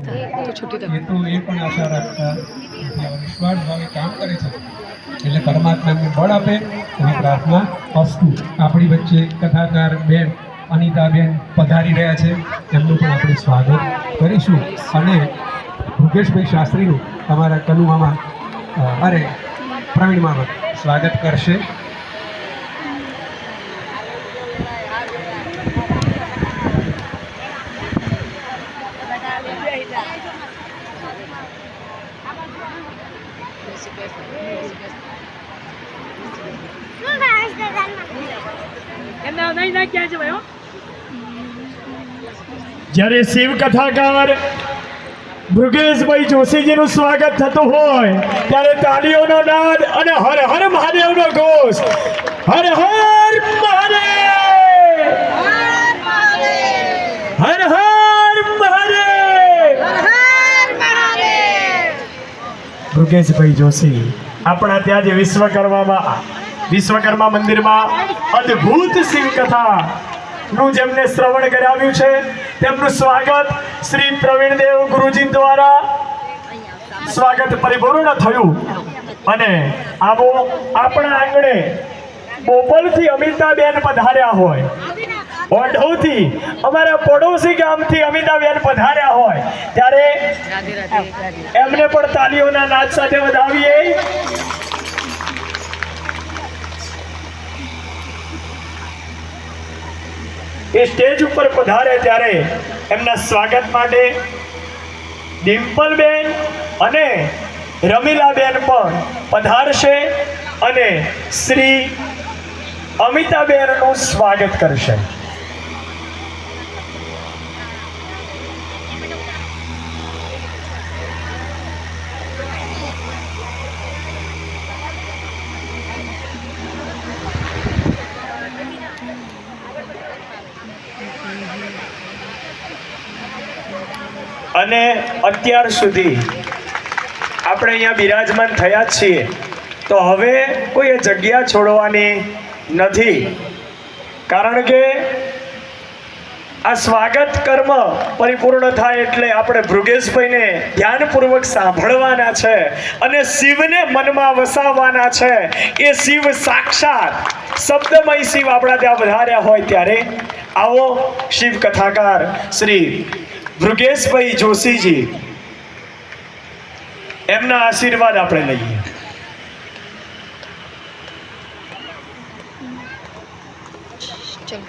એ પણ આશા રાખતા વિશ્વાસ ભાવે કામ કરે છે એટલે પરમાત્મા એમને બળ આપે એવી પ્રાર્થના અસ્તુ। આપણી વચ્ચે કથાકાર બેન અનિતાબેન પધારી રહ્યા છે, એમનું પણ આપણે સ્વાગત કરીશું અને ભૃગેશભાઈ શાસ્ત્રીનું તમારા કનુ મામા અરે પ્રવીણ મામા સ્વાગત કરશે। જ્યારે શિવ કથાકાર ભૃગેશભાઈ જોશીજીનું સ્વાગત થતું હોય ત્યારે તાળીઓનો નાદ અને હર હર મહાદેવનો ઘોષ, હર હર મહાદેવ, હર હર મહાદેવ। ભૃગેશભાઈ જોશી આપણા ત્યાં જે વિશ્વકર્મા મંદિરમાં અદ્ભુત શિવ કથા નું જેમને શ્રવણ કરાવ્યું છે તેમનું સ્વાગત શ્રી પ્રવીણદેવ ગુરુજી દ્વારા સ્વાગત પરિપૂર્ણ થયું અને આવો આપણા આંગણે બોપલથી અમિતાબેન પધાર્યા હોય, ઓઢવથી અમારા પડોશી ગામથી અમિતાબેન પધાર્યા હોય ત્યારે એમને પણ તાલીઓના નાદ સાથે વધાવીએ। એ સ્ટેજ ઉપર પધારે ત્યારે એમના સ્વાગત માટે ડિમ્પલબેન અને રમીલાબેન પણ પધારશે અને શ્રી અમિતાબેનનું સ્વાગત કરશે। અને અત્યાર સુધી આપણે અહીંયા બિરાજમાન થયા છીએ તો હવે કોઈ જગ્યા છોડવાની નથી, કારણ કે આ સ્વાગત કર્મ પરિપૂર્ણ થાય એટલે આપણે ભૃગેશભાઈને ધ્યાનપૂર્વક સાંભળવાના છે અને શિવને મનમાં વસાવવાના છે। એ શિવ સાક્ષાત શબ્દમય શિવ આપણા ત્યાં વધાર્યા હોય ત્યારે આવો શિવ કથાકાર શ્રી ભૃગેશભાઈ જોશીજી એમના આશીર્વાદ આપણે લઈએ। ચલો